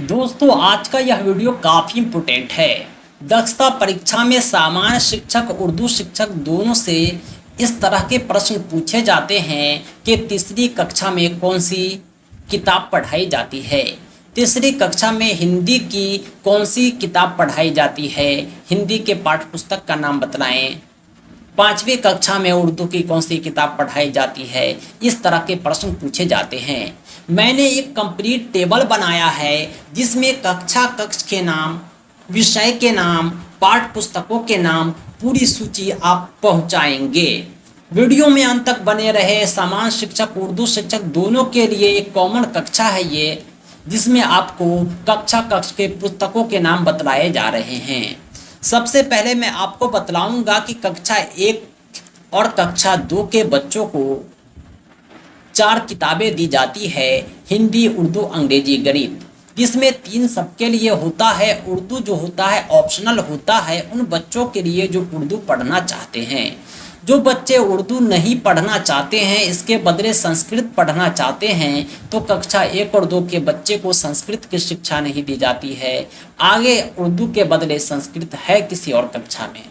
दोस्तों आज का यह वीडियो काफ़ी इम्पोर्टेंट है। दक्षता परीक्षा में सामान्य शिक्षक उर्दू शिक्षक दोनों से इस तरह के प्रश्न पूछे जाते हैं कि तीसरी कक्षा में कौन सी किताब पढ़ाई जाती है। तीसरी कक्षा में हिंदी की कौन सी किताब पढ़ाई जाती है, हिंदी के पाठ्य पुस्तक का नाम बतलाएं। पाँचवीं कक्षा में उर्दू की कौन सी किताब पढ़ाई जाती है। इस तरह के प्रश्न पूछे जाते हैं। मैंने एक कंप्लीट टेबल बनाया है जिसमें कक्ष के नाम, विषय के नाम, पाठ्य पुस्तकों के नाम, पूरी सूची आप पहुंचाएंगे। वीडियो में अंत तक बने रहे। सामान्य शिक्षक उर्दू शिक्षक दोनों के लिए एक कॉमन कक्षा है ये, जिसमें आपको कक्ष के पुस्तकों के नाम बतलाए जा रहे हैं। सबसे पहले मैं आपको बतलाऊंगा कि कक्षा 1 और कक्षा 2 के बच्चों को 4 किताबें दी जाती है, हिंदी, उर्दू, अंग्रेजी, गणित, जिसमें 3 सबके लिए होता है। उर्दू जो होता है ऑप्शनल होता है उन बच्चों के लिए जो उर्दू पढ़ना चाहते हैं। जो बच्चे उर्दू नहीं पढ़ना चाहते हैं, इसके बदले संस्कृत पढ़ना चाहते हैं, तो कक्षा 1 और 2 के बच्चे को संस्कृत की शिक्षा नहीं दी जाती है। आगे उर्दू के बदले संस्कृत है किसी और कक्षा में।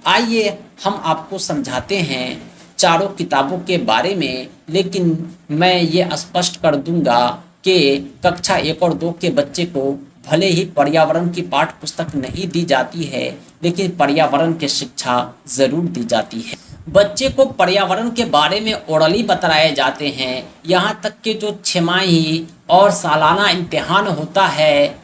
आइए हम आपको समझाते हैं चारों किताबों के बारे में, लेकिन मैं ये स्पष्ट कर दूंगा कि कक्षा 1 और 2 के बच्चे को भले ही पर्यावरण की पाठ्य पुस्तक नहीं दी जाती है, लेकिन पर्यावरण की शिक्षा ज़रूर दी जाती है। बच्चे को पर्यावरण के बारे में ओरली बताए जाते हैं। यहाँ तक कि जो छमाही और सालाना इम्तिहान होता है,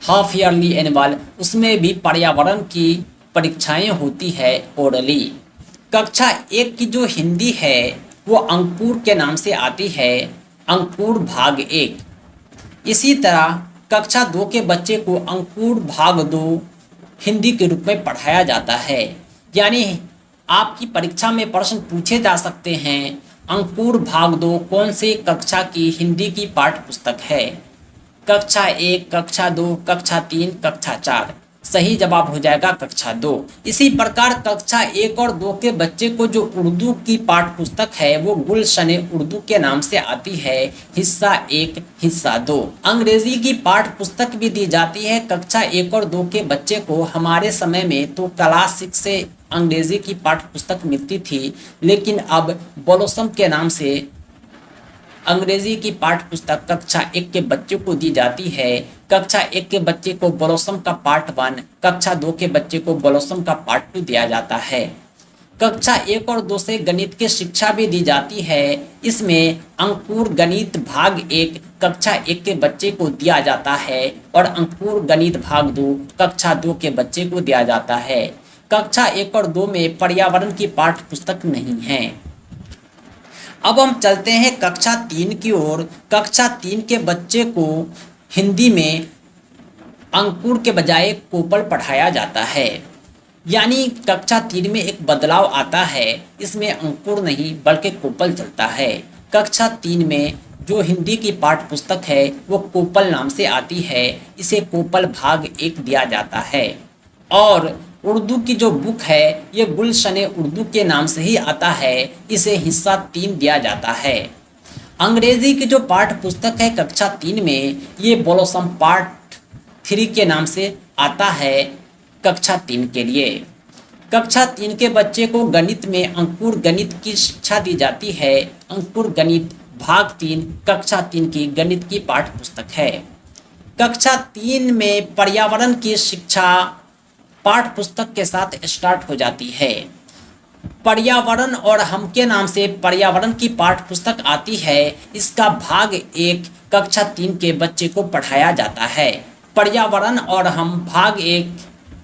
हाफ ईयरली एनुअल, उसमें भी पर्यावरण की परीक्षाएं होती है ओरली। कक्षा 1 की जो हिंदी है वो अंकुर के नाम से आती है, अंकुर भाग 1। इसी तरह कक्षा 2 के बच्चे को अंकुर भाग 2 हिंदी के रूप में पढ़ाया जाता है। यानी आपकी परीक्षा में प्रश्न पूछे जा सकते हैं, अंकुर भाग 2 कौन से कक्षा की हिंदी की पाठ्य पुस्तक है। कक्षा 1, कक्षा 2, कक्षा 3, कक्षा 4। सही जवाब हो जाएगा कक्षा 2। इसी प्रकार कक्षा 1 और 2 के बच्चे को जो उर्दू की पाठ्य पुस्तक है वो गुलशने उर्दू के नाम से आती है, हिस्सा 1, हिस्सा 2। अंग्रेजी की पाठ्य पुस्तक भी दी जाती है कक्षा 1 और 2 के बच्चे को। हमारे समय में तो क्लास 6 से अंग्रेजी की पाठ्य पुस्तक मिलती थी, लेकिन अब ब्लॉसम के नाम से अंग्रेजी की पाठ्य पुस्तक कक्षा 1 के बच्चे को दी जाती है। कक्षा 1 के बच्चे को ब्लॉसम का पार्ट 1, कक्षा 2 के बच्चे को ब्लॉसम का पार्ट 2 दिया जाता है। कक्षा 1 और 2 से गणित की शिक्षा भी दी जाती है। इसमें अंकुर गणित भाग 1 कक्षा 1 के बच्चे को दिया जाता है और अंकुर गणित भाग 2 कक्षा 2 के बच्चे को दिया जाता है। कक्षा 1 और 2 में पर्यावरण की पाठ्य पुस्तक नहीं है। अब हम चलते हैं कक्षा 3 की ओर। कक्षा 3 के बच्चे को हिंदी में अंकुर के बजाय कोपल पढ़ाया जाता है। यानी कक्षा 3 में एक बदलाव आता है, इसमें अंकुर नहीं बल्कि कोपल चलता है। कक्षा 3 में जो हिंदी की पाठ्य पुस्तक है वो कोपल नाम से आती है, इसे कोपल भाग 1 दिया जाता है। और उर्दू की जो बुक है ये गुलशने उर्दू के नाम से ही आता है, इसे हिस्सा 3 दिया जाता है। अंग्रेजी की जो पाठ्य पुस्तक है कक्षा 3 में, ये ब्लॉसम पार्ट 3 के नाम से आता है कक्षा 3 के लिए। कक्षा 3 के बच्चे को गणित में अंकुर गणित की शिक्षा दी जाती है। अंकुर गणित भाग 3 कक्षा 3 की गणित की पाठ्य पुस्तक है। कक्षा 3 में पर्यावरण की शिक्षा पाठ्य पुस्तक के साथ स्टार्ट हो जाती है। पर्यावरण और हम के नाम से पर्यावरण की पाठ्य पुस्तक आती है। इसका भाग 1 कक्षा 3 के बच्चे को पढ़ाया जाता है। पर्यावरण और हम भाग 1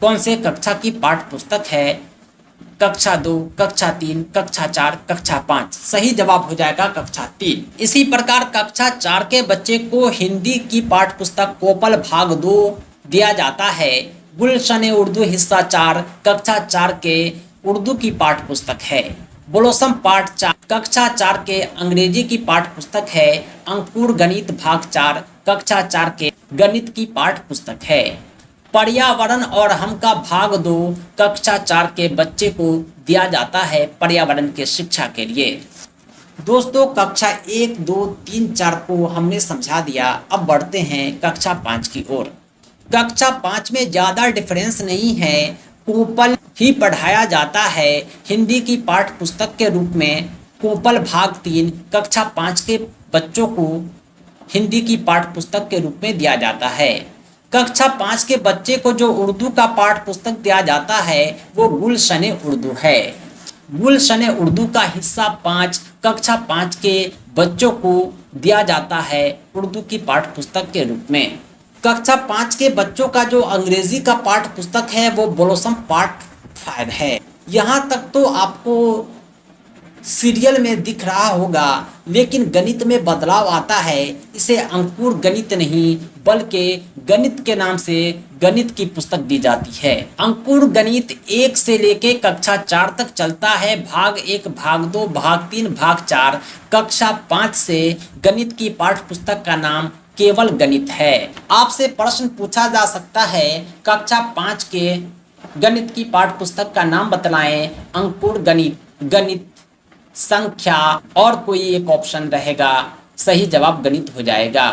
कौन से कक्षा की पाठ्य पुस्तक है? कक्षा 2, कक्षा 3, कक्षा 4, कक्षा 5। सही जवाब हो जाएगा कक्षा 3। इसी प्रकार कक्षा 4 के बच्चे को हिंदी की पाठ्य पुस्तक कोपल भाग 2 दिया जाता है। गुलशने उर्दू हिस्सा 4 कक्षा 4 के उर्दू की पाठ्य पुस्तक है। ब्लॉसम पार्ट 4 कक्षा 4 के अंग्रेजी की पाठ्य पुस्तक है। अंकुर गणित भाग 4 कक्षा 4 के गणित की पाठ्य पुस्तक है। पर्यावरण और हम का भाग 2 कक्षा 4 के बच्चे को दिया जाता है पर्यावरण के शिक्षा के लिए। दोस्तों कक्षा 1, 2, 3, 4 को हमने समझा दिया। अब बढ़ते हैं कक्षा 5 की ओर। कक्षा 5 में ज़्यादा डिफरेंस नहीं है, कोपल ही पढ़ाया जाता है हिंदी की पाठ्य पुस्तक के रूप में। कोपल भाग 3 कक्षा 5 के बच्चों को हिंदी की पाठ्य पुस्तक के रूप में दिया जाता है। कक्षा 5 के बच्चे को जो उर्दू का पाठ्य पुस्तक दिया जाता है वो गुलशन उर्दू है। गुलशन उर्दू का हिस्सा 5 कक्षा 5 के बच्चों को दिया जाता है उर्दू की पाठ्य पुस्तक के रूप में। कक्षा 5 के बच्चों का जो अंग्रेजी का पाठ्य पुस्तक है वो ब्लॉसम पार्ट 5 है। यहाँ तक तो आपको सीरियल में दिख रहा होगा, लेकिन गणित में बदलाव आता है। इसे अंकुर गणित नहीं बल्कि गणित के नाम से गणित की पुस्तक दी जाती है। अंकुर गणित 1 से लेके कक्षा 4 तक चलता है। भाग 1, भाग 2, भाग 3, भाग 4। कक्षा 5 से गणित की पाठ्य पुस्तक का नाम केवल गणित है। आपसे प्रश्न पूछा जा सकता है कक्षा 5 के गणित की पाठ्य पुस्तक का नाम बतलाएं। अंकुर गणित, गणित, संख्या और कोई एक ऑप्शन रहेगा। सही जवाब गणित हो जाएगा।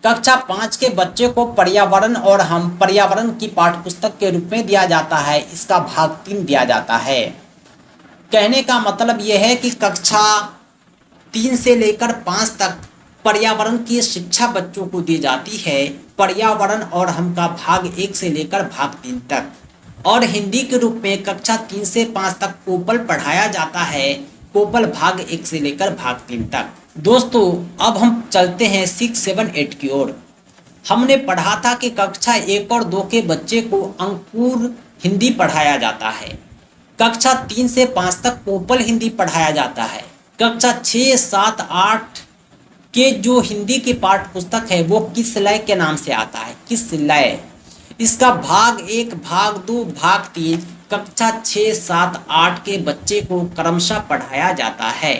कक्षा 5 के बच्चे को पर्यावरण और हम पर्यावरण की पाठ्य पुस्तक के रूप में दिया जाता है। इसका भाग 3 दिया जाता है। कहने का मतलब यह है कि कक्षा 3 से लेकर 5 तक पर्यावरण की शिक्षा बच्चों को दी जाती है। पर्यावरण और हम का भाग 1 से लेकर भाग 3 तक। और हिंदी के रूप में कक्षा 3 से 5 तक कोपल पढ़ाया जाता है। कोपल भाग 1 से लेकर भाग 3 तक। दोस्तों अब हम चलते हैं 6, 7, 8 की ओर। हमने पढ़ा था कि कक्षा 1 और 2 के बच्चे को अंकुर हिंदी पढ़ाया जाता है। कक्षा 3 से 5 तक कोपल हिंदी पढ़ाया जाता है। कक्षा 6, 7, 8 के जो हिंदी की पाठ्य पुस्तक है वो किस लय के नाम से आता है, किस लय। इसका भाग 1, भाग 2, भाग 3 कक्षा 6, 7, 8 के बच्चे को क्रमशः पढ़ाया जाता है।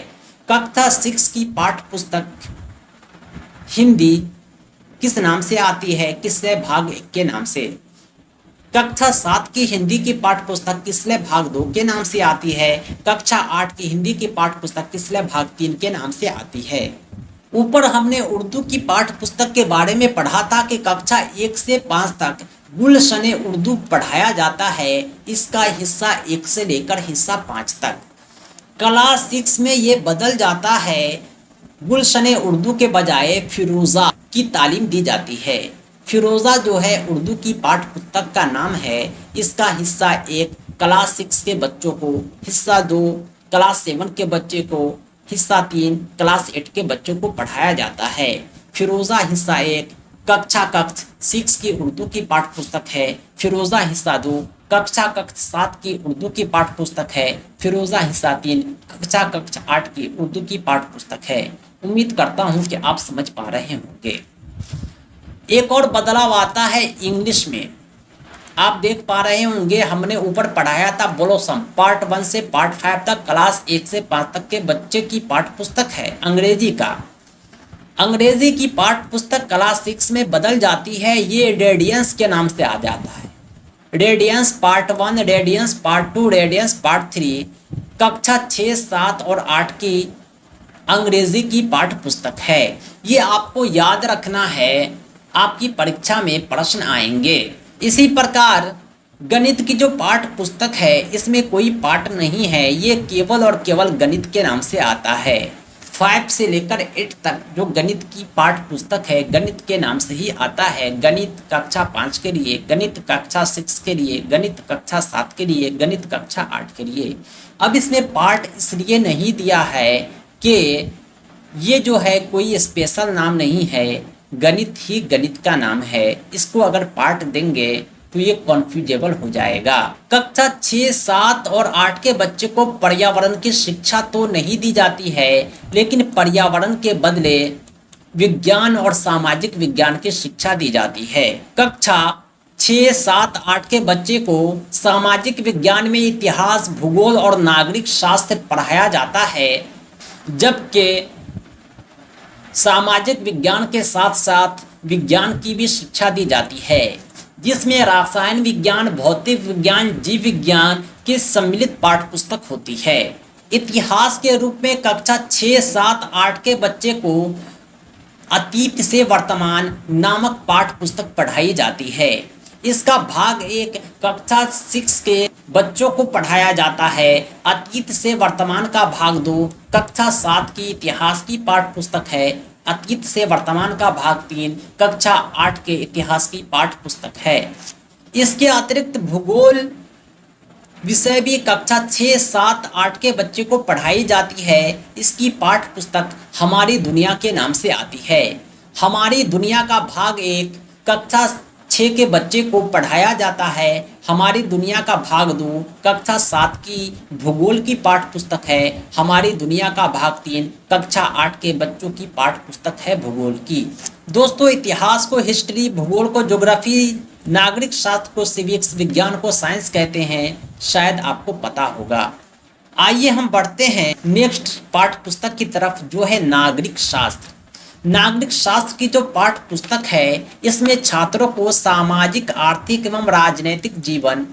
कक्षा 6 की पाठ्य पुस्तक हिंदी किस नाम से आती है, किसलय भाग 1 के नाम से। कक्षा 7 की हिंदी की पाठ्य पुस्तक किसलय भाग 2 के नाम से आती है। कक्षा 8 की हिंदी की पाठ्य पुस्तक किसलय भाग 3 के नाम से आती है। ऊपर हमने उर्दू की पाठ्य पुस्तक के बारे में पढ़ा था कि कक्षा 1 से 5 तक गुलशन उर्दू पढ़ाया जाता है। इसका हिस्सा 1 से लेकर हिस्सा 5 तक। क्लास 6 में ये बदल जाता है। गुलशन उर्दू के बजाय फिरोज़ा की तालीम दी जाती है। फिरोज़ा जो है उर्दू की पाठ्य पुस्तक का नाम है। इसका हिस्सा 1 क्लास 6 के बच्चों को, हिस्सा 2 क्लास 7 के बच्चे को, हिस्सा 3 क्लास 8 के बच्चों को पढ़ाया जाता है। फिरोज़ा हिस्सा 1 कक्षा 6 की उर्दू की पाठ्य पुस्तक है। फिरोज़ा हिस्सा 2 कक्षा 7 की उर्दू की पाठ्य पुस्तक है। फिरोज़ा हिस्सा 3 कक्षा 8 की उर्दू की पाठ्य पुस्तक है। उम्मीद करता हूँ कि आप समझ पा रहे होंगे। एक और बदलाव आता है इंग्लिश में। आप देख पा रहे होंगे हमने ऊपर पढ़ाया था ब्लॉसम पार्ट 1 से पार्ट 5 तक क्लास 1 से 5 तक के बच्चे की पाठ्य पुस्तक है अंग्रेजी का। अंग्रेजी की पाठ्य पुस्तक क्लास 6 में बदल जाती है। ये रेडियंस के नाम से आ जाता है। Radiance part 1, radiance part 2, radiance part 3 कक्षा 6, 7 और 8 की अंग्रेजी की पाठ्य पुस्तक है। ये आपको याद रखना है, आपकी परीक्षा में प्रश्न आएंगे। इसी प्रकार गणित की जो पाठ्य पुस्तक है इसमें कोई पाठ नहीं है। ये केवल और केवल गणित के नाम से आता है। 5 से लेकर 8 तक जो गणित की पाठ्य पुस्तक है गणित के नाम से ही आता है। गणित कक्षा 5 के लिए, गणित कक्षा 6 के लिए, गणित कक्षा 7 के लिए, गणित कक्षा 8 के लिए। अब इसमें पाठ इसलिए नहीं दिया है कि ये जो है कोई स्पेशल नाम नहीं है, गणित ही गणित का नाम है। इसको अगर पाठ देंगे तो ये कॉन्फ्यूजेबल हो जाएगा। कक्षा 6, 7 और 8 के बच्चे को पर्यावरण की शिक्षा तो नहीं दी जाती है, लेकिन पर्यावरण के बदले विज्ञान और सामाजिक विज्ञान की शिक्षा दी जाती है। कक्षा 6, 7, 8 के बच्चे को सामाजिक विज्ञान में इतिहास, भूगोल और नागरिक शास्त्र पढ़ाया जाता है, जबकि सामाजिक विज्ञान के साथ साथ विज्ञान की भी शिक्षा दी जाती है, जिसमें रसायन विज्ञान, भौतिक विज्ञान, जीव विज्ञान की सम्मिलित पाठ्य पुस्तक होती है। इतिहास के रूप में कक्षा 6, 7, 8 के बच्चे को अतीत से वर्तमान नामक पाठ्य पुस्तक पढ़ाई जाती है। इसका भाग 1 कक्षा 6 के बच्चों को पढ़ाया जाता है। अतीत से वर्तमान का भाग 2 कक्षा 7 की इतिहास की पाठ्य पुस्तक है। अतीत से वर्तमान का भाग 3 कक्षा 8 के इतिहास की पाठ्य पुस्तक है। इसके अतिरिक्त भूगोल विषय भी कक्षा 6, 7, 8 के बच्चे को पढ़ाई जाती है। इसकी पाठ्य पुस्तक हमारी दुनिया के नाम से आती है। हमारी दुनिया का भाग 1 कक्षा 6 के बच्चे को पढ़ाया जाता है। हमारी दुनिया का भाग 2 कक्षा 7 की भूगोल की पाठ्य पुस्तक है। हमारी दुनिया का भाग 3 कक्षा 8 के बच्चों की पाठ्य पुस्तक है भूगोल की। दोस्तों, इतिहास को हिस्ट्री, भूगोल को ज्योग्राफी, नागरिक शास्त्र को सिविक्स, विज्ञान को साइंस कहते हैं, शायद आपको पता होगा। आइए हम बढ़ते हैं नेक्स्ट पाठ्य पुस्तक की तरफ, जो है नागरिक शास्त्र। नागरिक शास्त्र की जो पाठ्य पुस्तक है, इसमें छात्रों को सामाजिक, आर्थिक एवं राजनीतिक जीवन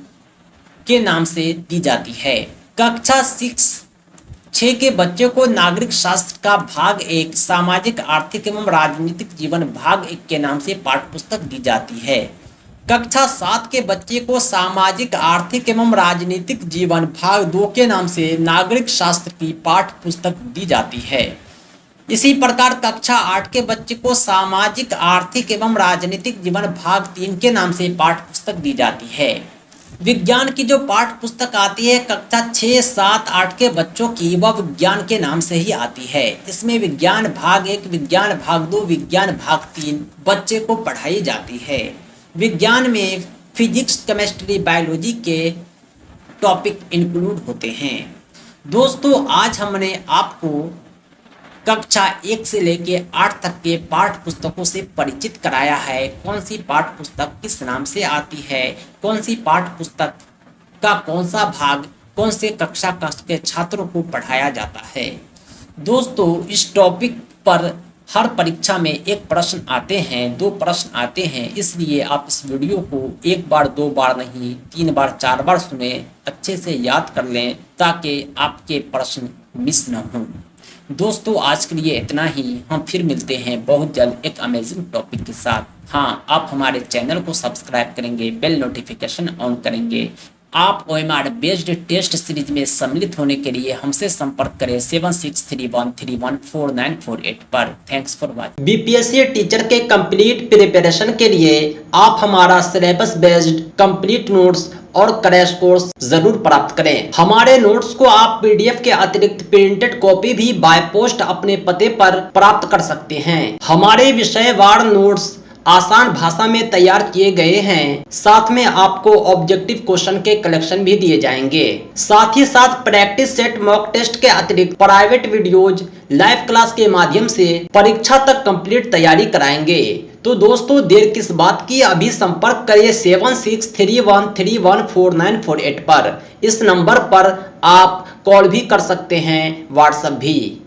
के नाम से दी जाती है। कक्षा 6 के बच्चे को नागरिक शास्त्र का भाग 1 सामाजिक, आर्थिक एवं राजनीतिक जीवन भाग 1 के नाम से पाठ्य पुस्तक दी जाती है। कक्षा 7 के बच्चे को सामाजिक, आर्थिक एवं राजनीतिक जीवन भाग 2 के नाम से नागरिक शास्त्र की पाठ्य पुस्तक दी जाती है। इसी प्रकार कक्षा 8 के बच्चे को सामाजिक, आर्थिक एवं राजनीतिक जीवन भाग 3 के नाम से पाठ्य पुस्तक दी जाती है। विज्ञान की जो पाठ्य पुस्तक आती है कक्षा 6, 7, 8 के बच्चों की, वह विज्ञान के नाम से ही आती है। इसमें विज्ञान भाग 1, विज्ञान भाग 2, विज्ञान भाग 3 बच्चे को पढ़ाई जाती है। विज्ञान में फिजिक्स, केमिस्ट्री, बायोलॉजी के टॉपिक इंक्लूड होते हैं। दोस्तों, आज हमने आपको कक्षा 1 से लेके 8 तक के पाठ्य पुस्तकों से परिचित कराया है। कौन सी पाठ्य पुस्तक किस नाम से आती है, कौन सी पाठ्य पुस्तक का कौन सा भाग कौन से कक्षा के छात्रों को पढ़ाया जाता है। दोस्तों, इस टॉपिक पर हर परीक्षा में एक प्रश्न आते हैं, 2 प्रश्न आते हैं, इसलिए आप इस वीडियो को 1 बार 2 बार नहीं 3 बार 4 बार सुने, अच्छे से याद कर लें ताकि आपके प्रश्न मिस न हों। दोस्तों, आज के लिए इतना ही। हम फिर मिलते हैं बहुत जल्द एक अमेजिंग टॉपिक के साथ। हाँ, आप हमारे चैनल को सब्सक्राइब करेंगे, बेल नोटिफिकेशन ऑन करेंगे। आप OMR बेस्ड टेस्ट सीरीज में सम्मिलित होने के लिए हमसे संपर्क करें 7631314948 पर। Thanks for watching. BPSC teacher के कंप्लीट प्रिपरेशन के लिए आप हमारा सिलेबस बेस्ड कंप्लीट नोट्स और क्रैश कोर्स जरूर प्राप्त करें। हमारे नोट्स को आप PDF के अतिरिक्त प्रिंटेड कॉपी भी बाय पोस्ट अपने पते पर प्राप्त कर सकते हैं। हमारे विषयवार नोट्स आसान भाषा में तैयार किए गए हैं। साथ में आपको ऑब्जेक्टिव क्वेश्चन के कलेक्शन भी दिए जाएंगे। साथ ही साथ प्रैक्टिस सेट, मॉक टेस्ट के अतिरिक्त प्राइवेट वीडियोज, लाइव क्लास के माध्यम से परीक्षा तक कंप्लीट तैयारी कराएंगे। तो दोस्तों, देर किस बात की, अभी संपर्क करिए 7631314948 पर। इस नंबर पर आप कॉल भी कर सकते हैं, व्हाट्सएप भी।